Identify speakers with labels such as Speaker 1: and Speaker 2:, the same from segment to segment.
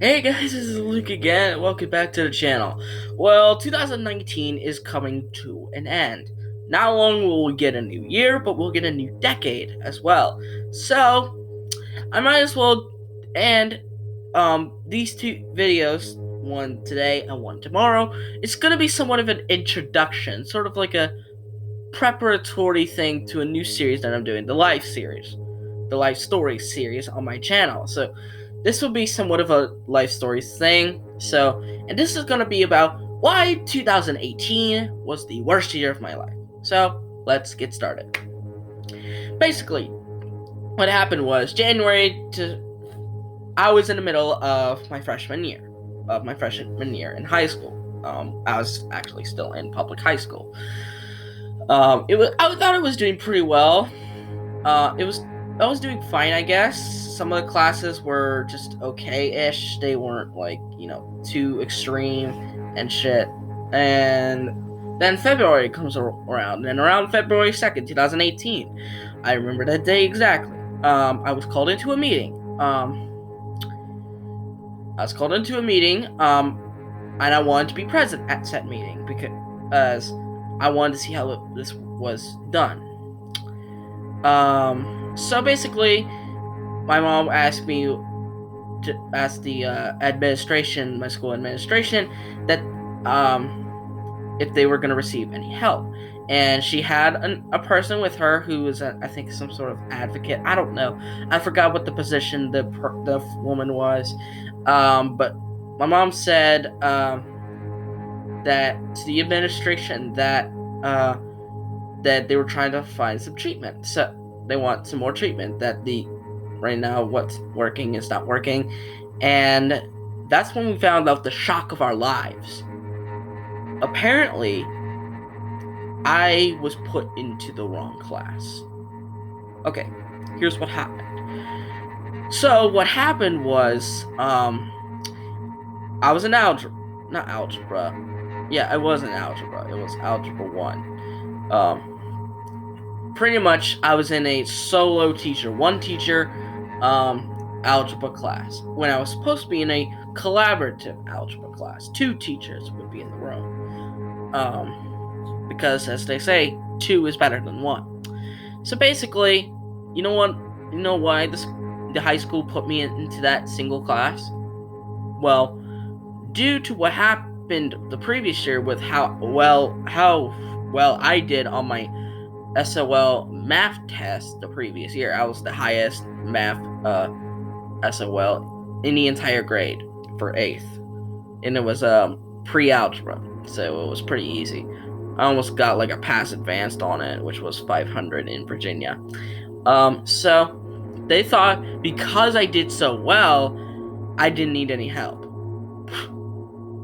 Speaker 1: Hey guys, this is Luke again. Welcome back to the channel. Well, 2019 is coming to an end. Not only will we get a new year, but we'll get a new decade as well. So, I might as well end these two videos, one today and one tomorrow. It's gonna be somewhat of an introduction, sort of like a preparatory thing to a new series that I'm doing, the Life series, the Life Stories series on my channel. So this will be somewhat of a life stories thing. And this is going to be about why 2018 was the worst year of my life. So let's get started. Basically, what happened was I was in the middle of my freshman year, in high school. I was actually still in public high school. I thought I was doing pretty well. I was doing fine, I guess. Some of the classes were just okay-ish. They weren't like too extreme and shit. And then February comes around, and around February 2nd, 2018, I remember that day exactly. I was called into a meeting. And I wanted to be present at said meeting because I wanted to see how this was done. So basically, my mom asked me to ask the administration, my school administration, that if they were going to receive any help. And she had a person with her who was, I think, some sort of advocate. I don't know. I forgot what the position the woman was. But my mom said that to the administration that they were trying to find some treatment. So they want some more treatment. That right now what's working is not working, and that's when we found out the shock of our lives. Apparently, I was put into the wrong class. Okay, here's what happened. So what happened was, I was in not algebra. Yeah, I was in algebra. It was algebra one. Pretty much, I was in a solo teacher, one teacher, algebra class when I was supposed to be in a collaborative algebra class. Two teachers would be in the room. Because as they say, two is better than one. So basically, you know what? You know why the high school put me into that single class? Well, due to what happened the previous year with how well I did on my SOL math test the previous year. I was the highest math SOL in the entire grade for 8th. And it was pre-algebra, so it was pretty easy. I almost got like a pass advanced on it, which was 500 in Virginia. So they thought because I did so well, I didn't need any help.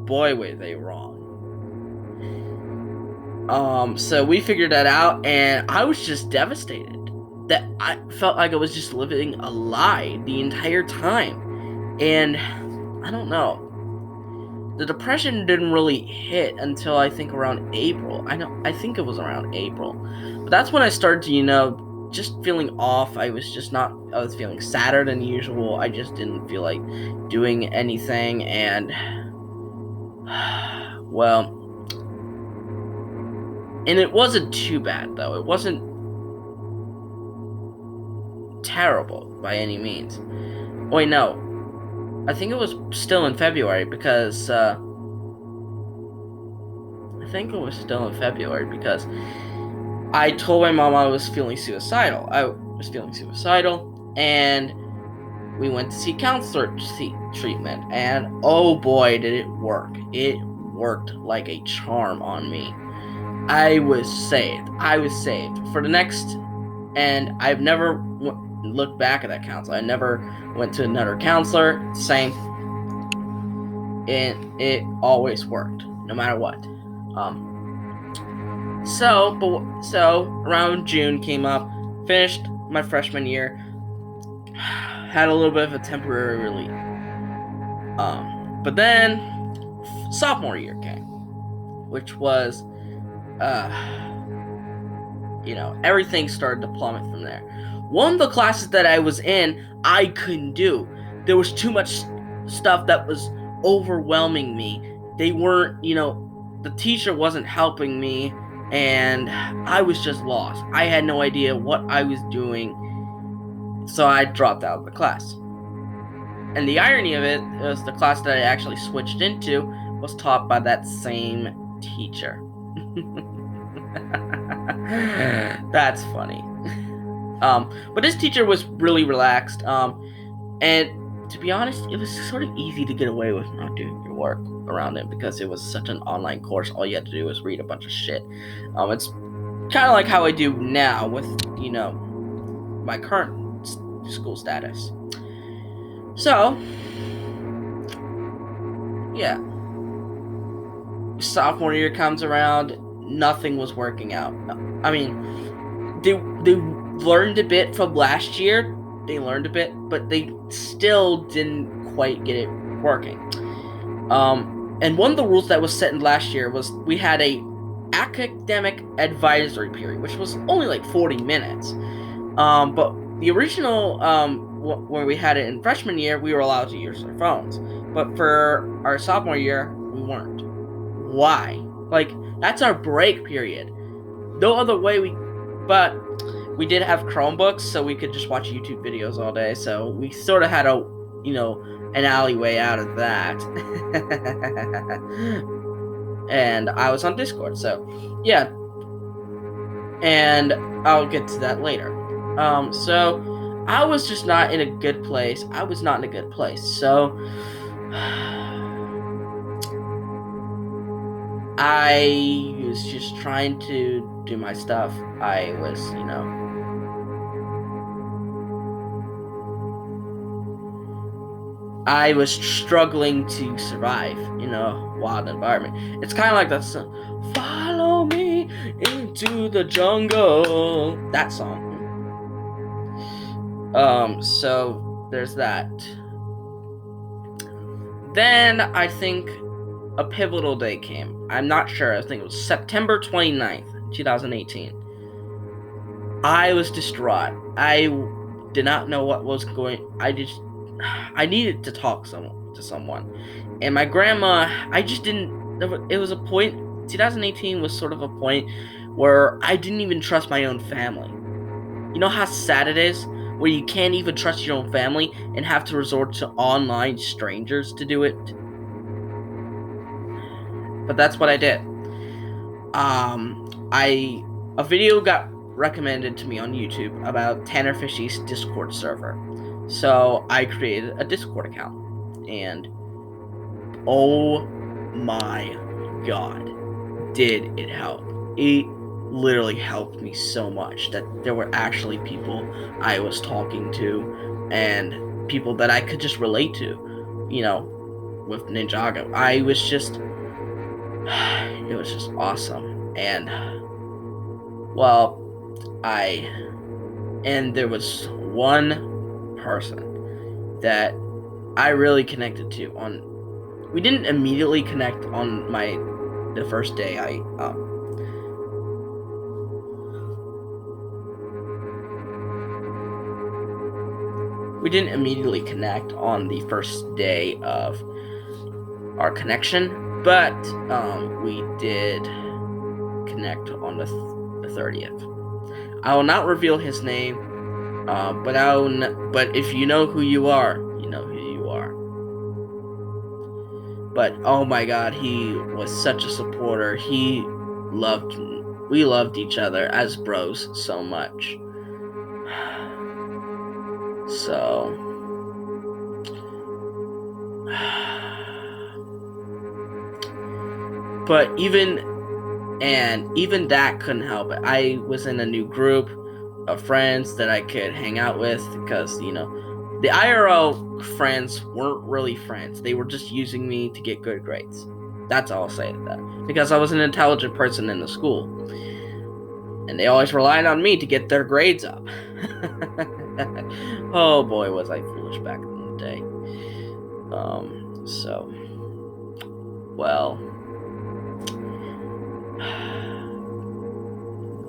Speaker 1: Boy, were they wrong. So we figured that out, and I was just devastated. That I felt like I was just living a lie the entire time. And I don't know. The depression didn't really hit until I think around April. I think it was around April. But that's when I started to, just feeling off. I was feeling sadder than usual. I just didn't feel like doing anything, and well, and it wasn't too bad, though. It wasn't terrible by any means. Wait, no. I think it was still in February because, I think it was still in February because I told my mom I was feeling suicidal. And we went to see counselor treatment, and oh boy, did it work. It worked like a charm on me. I was saved for the next, and I've never looked back at that counselor. I never went to another counselor. Same, and it always worked, no matter what. So around June came up, finished my freshman year, had a little bit of a temporary relief. But then sophomore year came, which was, everything started to plummet from there. One of the classes that I was in, I couldn't do. There was too much stuff that was overwhelming me. They weren't, the teacher wasn't helping me, and I was just lost. I had no idea what I was doing, so I dropped out of the class. And the irony of it is the class that I actually switched into was taught by that same teacher. That's funny. But this teacher was really relaxed. And to be honest, it was sort of easy to get away with not doing your work around him because it was such an online course. All you had to do was read a bunch of shit. It's kind of like how I do now with, my current school status. So, yeah. Sophomore year comes around, nothing was working out. I mean, they learned a bit from last year. They learned a bit, but they still didn't quite get it working. And one of the rules that was set in last year was we had a academic advisory period, which was only like 40 minutes. But the original, when we had it in freshman year, we were allowed to use our phones. But for our sophomore year, we weren't. Why? Like, that's our break period. No other way but we did have Chromebooks, so we could just watch YouTube videos all day. So we sort of had an alleyway out of that. And I was on Discord, so yeah. And I'll get to that later. So I was just not in a good place. So I was just trying to do my stuff. I was, I was struggling to survive in a wild environment. It's kind of like that song, "Follow me into the jungle." That song. So there's that. Then I think a pivotal day came. I'm not sure. I think it was September 29th, 2018. I was distraught. I did not know what was going. I needed to talk to someone. And my grandma, I just didn't. It was a point. 2018 was sort of a point where I didn't even trust my own family. You know how sad it is where you can't even trust your own family and have to resort to online strangers to do it? But that's what I did. A video got recommended to me on YouTube about Tanner Fishy's Discord server. So I created a Discord account, and oh my god, did it help. It literally helped me so much that there were actually people I was talking to and people that I could just relate to, with Ninjago. It was just awesome. And there was one person that I really connected to we didn't immediately connect on the first day. We didn't immediately connect on the first day of our connection, but we did connect on the 30th. I will not reveal his name, but if you know who you are, you know who you are. But oh my god, he was such a supporter. We loved each other as bros so much. So but even that couldn't help it. I was in a new group of friends that I could hang out with because, the IRL friends weren't really friends. They were just using me to get good grades. That's all I'll say to that. Because I was an intelligent person in the school. And they always relied on me to get their grades up. Oh boy, was I foolish back in the day.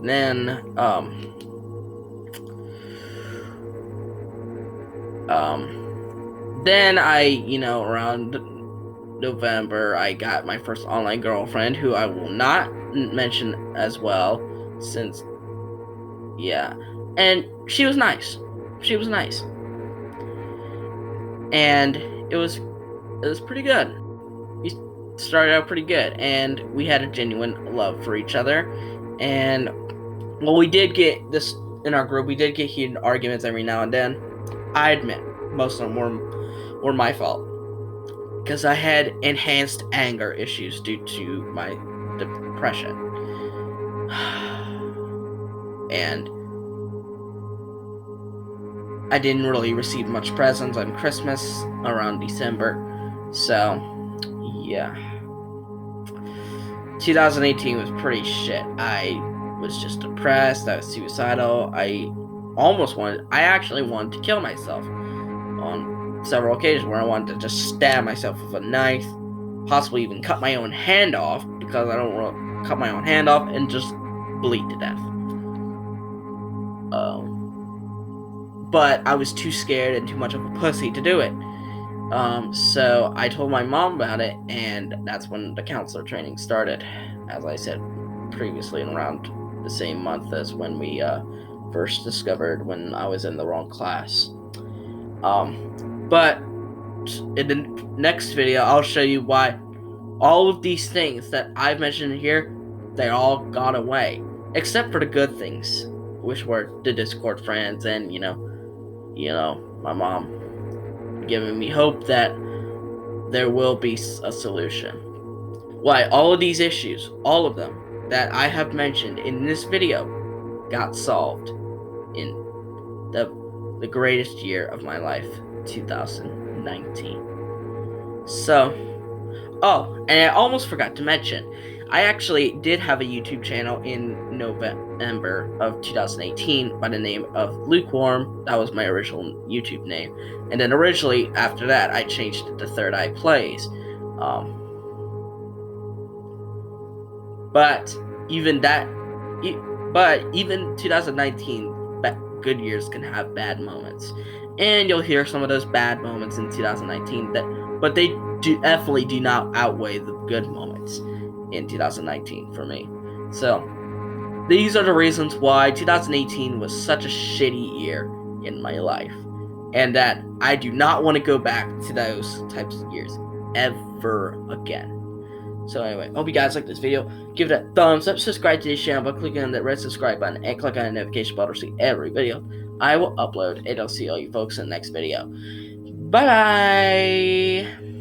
Speaker 1: Then, Then around November, I got my first online girlfriend, who I will not mention as well, since, yeah. And she was nice. She was nice. And it was pretty good. We started out pretty good, and we had a genuine love for each other. And well, we did get this in our group. We did get heated arguments every now and then. I admit, most of them were my fault, because I had enhanced anger issues due to my depression. And I didn't really receive much presents on Christmas around December. So, yeah. 2018 was pretty shit. I was just depressed. I was suicidal. I actually wanted to kill myself on several occasions, where I wanted to just stab myself with a knife, possibly even cut my own hand off, because I don't want to cut my own hand off and just bleed to death. But I was too scared and too much of a pussy to do it. So I told my mom about it, and that's when the counselor training started, as I said previously, in around the same month as when we first discovered when I was in the wrong class. But in the next video, I'll show you why all of these things that I've mentioned here, they all got away, except for the good things, which were the Discord friends and, my mom giving me hope that there will be a solution. Why all of these issues, all of them that I have mentioned in this video, got solved in the greatest year of my life, 2019. So, and I almost forgot to mention, I actually did have a YouTube channel in November of 2018 by the name of Lukewarm. That was my original YouTube name. And then originally, after that, I changed it to Third Eye Plays. But even 2019, good years can have bad moments. And you'll hear some of those bad moments in 2019, but they definitely do not outweigh the good moments in 2019 for me. So, these are the reasons why 2018 was such a shitty year in my life, and that I do not want to go back to those types of years ever again. So anyway, hope you guys like this video. Give it a thumbs up, subscribe to this channel by clicking on that red subscribe button, and click on the notification bell to see every video I will upload. And I'll see all you folks in the next video. Bye bye.